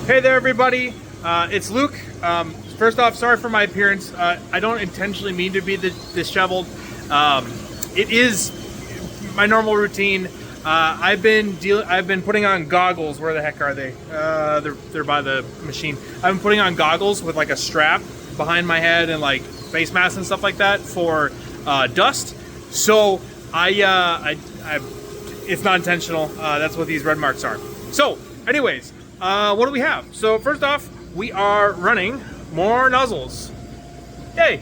Hey there, everybody. It's Luke. First off, sorry for my appearance. I don't intentionally mean to be disheveled. It is my normal routine. I've been putting on goggles. Where the heck are they? They're by the machine. I've been putting on goggles with like a strap behind my head and like face masks and stuff like that for dust. So it's not intentional. That's what these red marks are. So, anyways. What do we have? So first off, we are running more nozzles. Yay!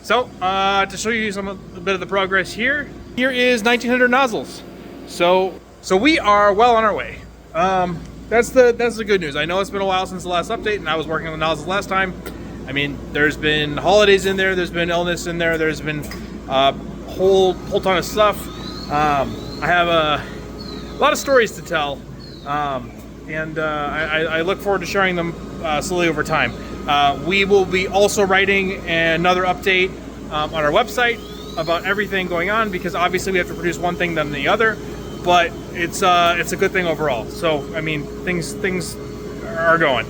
So to show you a bit of the progress here is 1900 nozzles. So we are well on our way. That's the good news. I know it's been a while since the last update, and I was working on the nozzles last time. I mean, there's been holidays in there, there's been illness in there, there's been a whole ton of stuff. I have a lot of stories to tell. And I look forward to sharing them slowly over time. We will be also writing another update on our website about everything going on, because obviously we have to produce one thing then the other, but it's a good thing overall. So I mean, things are going.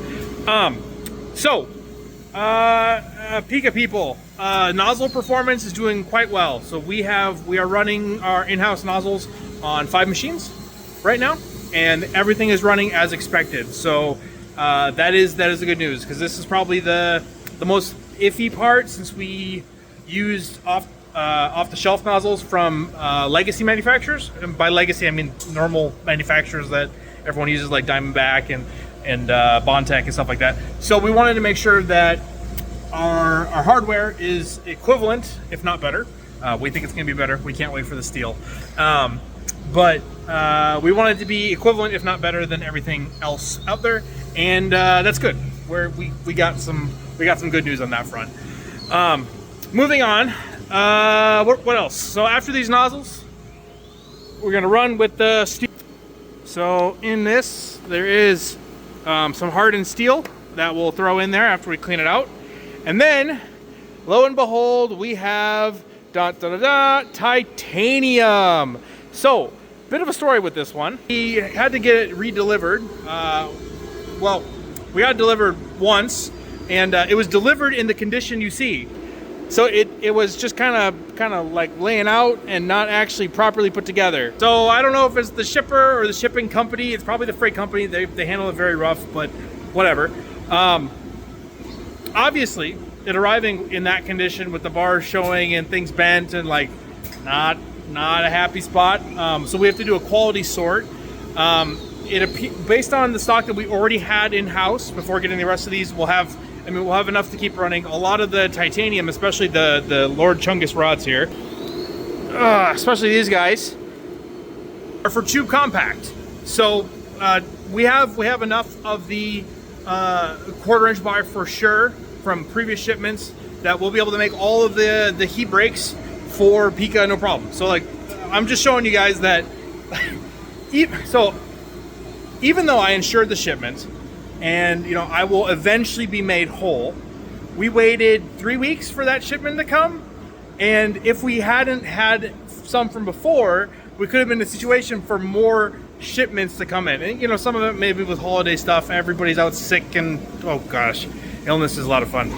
Pika people, nozzle performance is doing quite well. So we are running our in-house nozzles on 5 machines right now. And everything is running as expected. So that is the good news, because this is probably the most iffy part, since we used off the shelf nozzles from legacy manufacturers. And by legacy, I mean normal manufacturers that everyone uses, like Diamondback and Bondtech and stuff like that. So we wanted to make sure that our hardware is equivalent, if not better. We think it's going to be better. We can't wait for the steel. But we wanted to be equivalent, if not better, than everything else out there, and that's good. We got some good news on that front. Moving on, what else? So after these nozzles, we're gonna run with the steel. So in this, there is some hardened steel that we'll throw in there after we clean it out, and then, lo and behold, we have titanium. So, bit of a story with this one. We had to get it re-delivered. Well, we got it delivered once, and it was delivered in the condition you see. So it was just kind of like laying out and not actually properly put together. So I don't know if it's the shipper or the shipping company. It's probably the freight company. They handle it very rough, but whatever. Obviously, it arriving in that condition with the bars showing and things bent and like not a happy spot. So we have to do a quality sort. Based on the stock that we already had in-house before getting the rest of these, we'll have enough to keep running. A lot of the titanium, especially the Lord Chungus rods here, especially these guys, are for tube compact. So we have enough of the 1/4 inch bar for sure from previous shipments that we'll be able to make all of the heat breaks for Pika, no problem. So like, I'm just showing you guys that even though I insured the shipment, and I will eventually be made whole, we waited 3 weeks for that shipment to come, and if we hadn't had some from before, we could have been in a situation for more shipments to come in. And some of it maybe with holiday stuff, everybody's out sick, and oh gosh, illness is a lot of fun.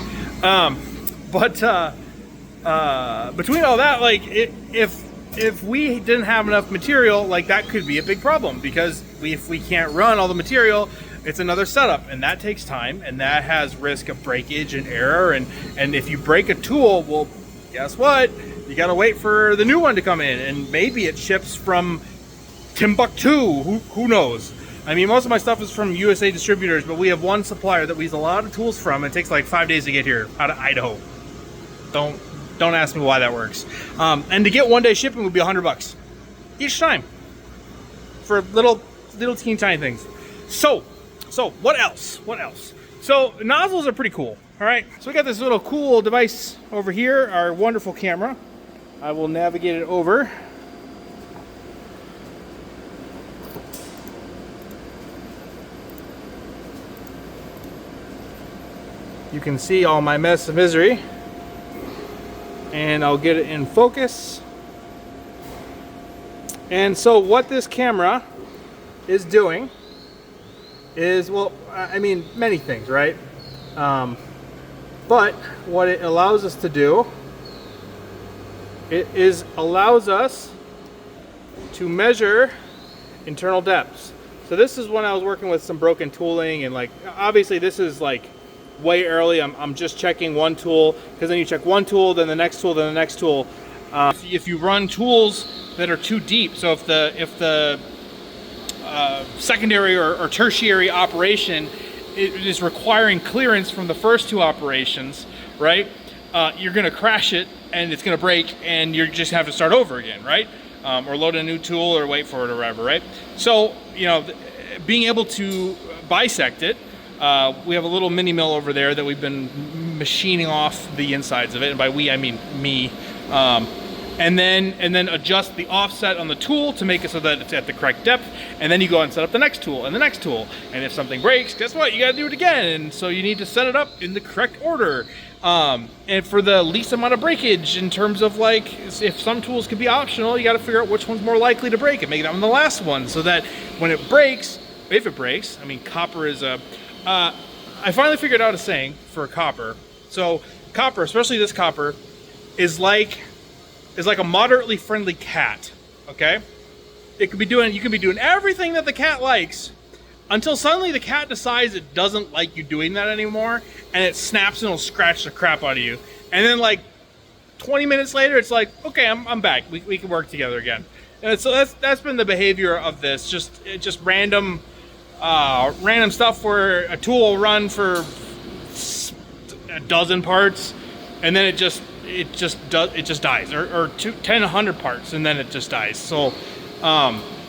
Between all that, like, if we didn't have enough material, like, that could be a big problem, because if we can't run all the material, it's another setup, and that takes time, and that has risk of breakage and error, and if you break a tool, well, guess what? You gotta wait for the new one to come in, and maybe it ships from Timbuktu. Who knows? I mean, most of my stuff is from USA distributors, but we have one supplier that we use a lot of tools from. It takes like 5 days to get here out of Idaho. Don't ask me why that works. And to get 1 day shipping would be $100 each time for little teeny tiny things. So what else? So nozzles are pretty cool. All right. So we got this little cool device over here, our wonderful camera. I will navigate it over. You can see all my mess of misery. And I'll get it in focus. And so what this camera is doing is, well, I mean, many things, right? But what it allows us to do, allows us to measure internal depths. So this is when I was working with some broken tooling, and like, obviously this is like way early. I'm just checking one tool, because then you check one tool, then the next tool, then the next tool. If you run tools that are too deep, so if the secondary or tertiary operation is requiring clearance from the first two operations, right? You're going to crash it, and it's going to break, and you just have to start over again, right? Or load a new tool, or wait for it, or whatever, right? So, you know, being able to bisect it, we have a little mini mill over there that we've been machining off the insides of it, and by we I mean me. And then adjust the offset on the tool to make it so that it's at the correct depth, and then you go and set up the next tool and the next tool. And if something breaks, guess what? You got to do it again. And so you need to set it up in the correct order. And for the least amount of breakage, in terms of like, if some tools could be optional, you got to figure out which one's more likely to break and make it on the last one, so that when it breaks, if it breaks, I mean, copper is a. I finally figured out a saying for copper. So copper, especially this copper, is like a moderately friendly cat. Okay, you could be doing everything that the cat likes, until suddenly the cat decides it doesn't like you doing that anymore, and it snaps and it'll scratch the crap out of you. And then like 20 minutes later, it's like, okay, I'm back. We can work together again. And so that's been the behavior of this. Just random stuff where a tool will run for a dozen parts, and then it just dies, or 10, 100 parts, and then it just dies. So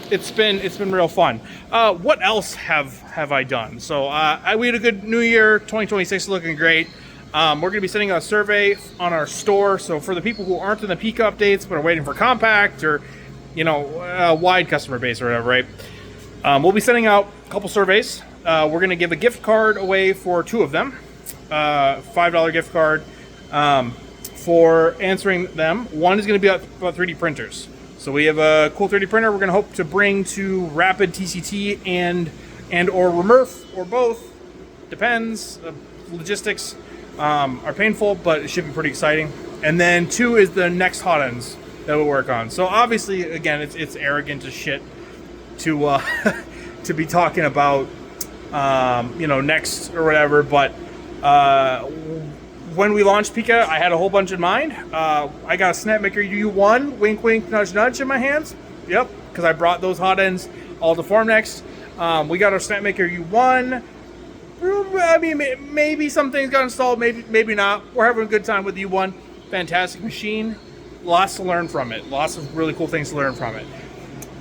it's been real fun. What else have I done? So we had a good New Year. 2026 is looking great. We're going to be sending out a survey on our store. So for the people who aren't in the Pika updates but are waiting for compact, or a wide customer base or whatever, right? We'll be sending out a couple surveys. We're going to give a gift card away for 2 of them, $5 gift card for answering them. One is going to be about 3D printers. So we have a cool 3D printer we're going to hope to bring to Rapid TCT and or Remurf, or both. Depends. Logistics are painful, but it should be pretty exciting. And then 2 is the next hot ends that we'll work on. So obviously, again, it's arrogant as shit to to be talking about next or whatever, but when we launched Pika, I had a whole bunch in mind. I got a Snapmaker U1, wink wink nudge nudge, in my hands. Yep, because I brought those hot ends all to Formnext. We got our Snapmaker U1. I mean, maybe some things got installed, maybe not. We're having a good time with the U1. Fantastic machine. Lots to learn from it. Lots of really cool things to learn from it.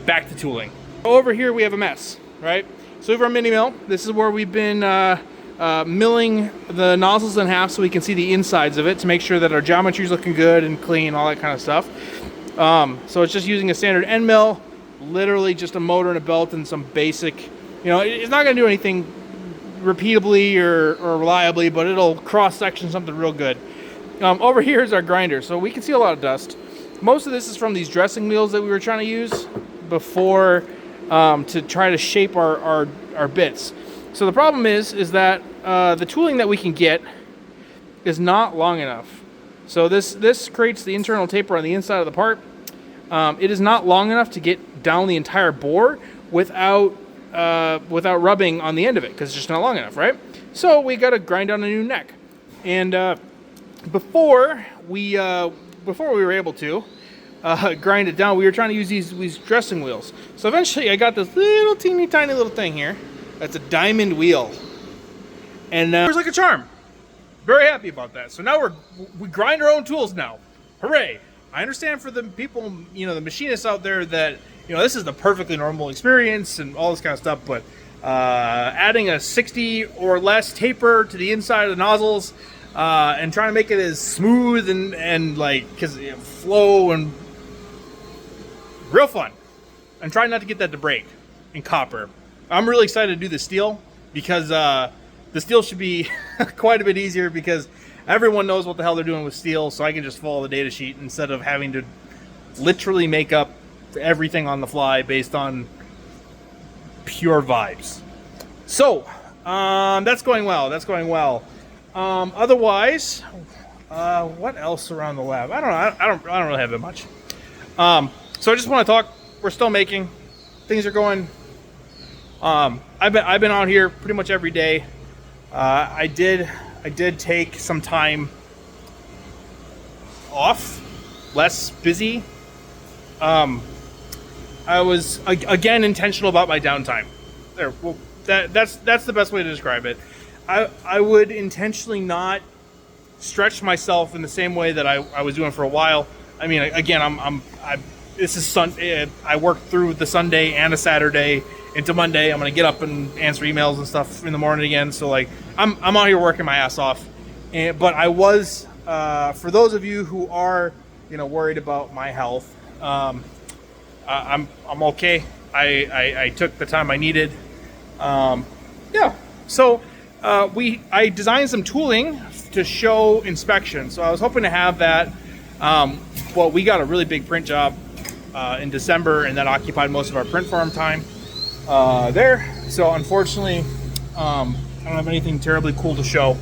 Back to tooling. Over here we have a mess, right? So we have our mini mill. This is where we've been milling the nozzles in half so we can see the insides of it, to make sure that our geometry is looking good and clean, all that kind of stuff. So it's just using a standard end mill, literally just a motor and a belt and some basic, it's not going to do anything repeatably or reliably, but it'll cross-section something real good. Over here is our grinder, so we can see a lot of dust. Most of this is from these dressing wheels that we were trying to use before, to try to shape our bits. So the problem is that the tooling that we can get is not long enough. So this creates the internal taper on the inside of the part. It is not long enough to get down the entire bore without rubbing on the end of it, because it's just not long enough, right? So we got to grind on a new neck. And before we were able to grind it down, we were trying to use these dressing wheels. So eventually I got this little teeny tiny little thing here. That's a diamond wheel. And it was like a charm. Very happy about that. So now we grind our own tools now. Hooray. I understand for the people, the machinists out there, that, this is the perfectly normal experience and all this kind of stuff, but adding a 60 or less taper to the inside of the nozzles, and trying to make it as smooth and like, because flow and real fun. And try not to get that to break in copper. I'm really excited to do the steel, because the steel should be quite a bit easier, because everyone knows what the hell they're doing with steel, so I can just follow the data sheet instead of having to literally make up everything on the fly based on pure vibes. So that's going well. That's going well. Otherwise, what else around the lab? I don't know. I don't really have that much. So I just want to talk. We're still making. Things are going. I've been out here pretty much every day. I did take some time off, less busy. I was again intentional about my downtime. There, well, that's the best way to describe it. I would intentionally not stretch myself in the same way that I was doing for a while. I mean, again, this is I worked through the Sunday and a Saturday into Monday. I'm gonna get up and answer emails and stuff in the morning again. So like, I'm out here working my ass off. But I was, for those of you who are, worried about my health, I'm okay. I took the time I needed. Yeah. So I designed some tooling to show inspection. So I was hoping to have that. Well, we got a really big print job in December, and that occupied most of our print farm time there. So unfortunately, I don't have anything terribly cool to show.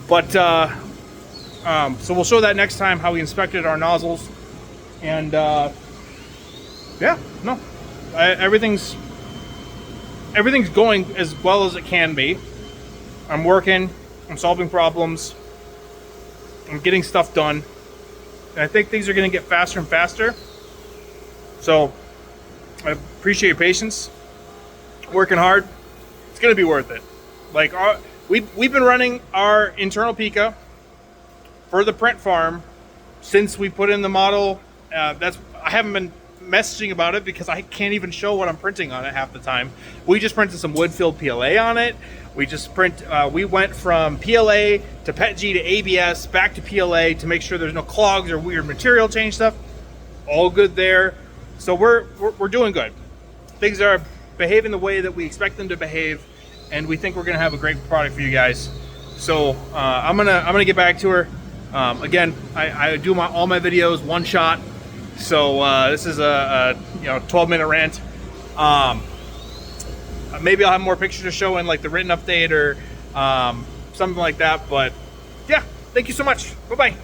But so we'll show that next time, how we inspected our nozzles. And yeah, no, everything's going as well as it can be. I'm working, I'm solving problems, I'm getting stuff done. And I think things are going to get faster and faster. So I appreciate your patience. Working hard. It's going to be worth it. Like we've been running our internal Pika for the print farm since we put in the model. I haven't been messaging about it because I can't even show what I'm printing on it half the time. We just printed some wood-filled PLA on it. We went from PLA to PETG to ABS, back to PLA to make sure there's no clogs or weird material change stuff. All good there. So we're doing good. Things are behaving the way that we expect them to behave, and we think we're gonna have a great product for you guys. So I'm gonna get back to her. Again, I do all my videos one shot. So this is a 12-minute rant. Maybe I'll have more pictures to show in like the written update or something like that. But yeah, thank you so much. Bye-bye.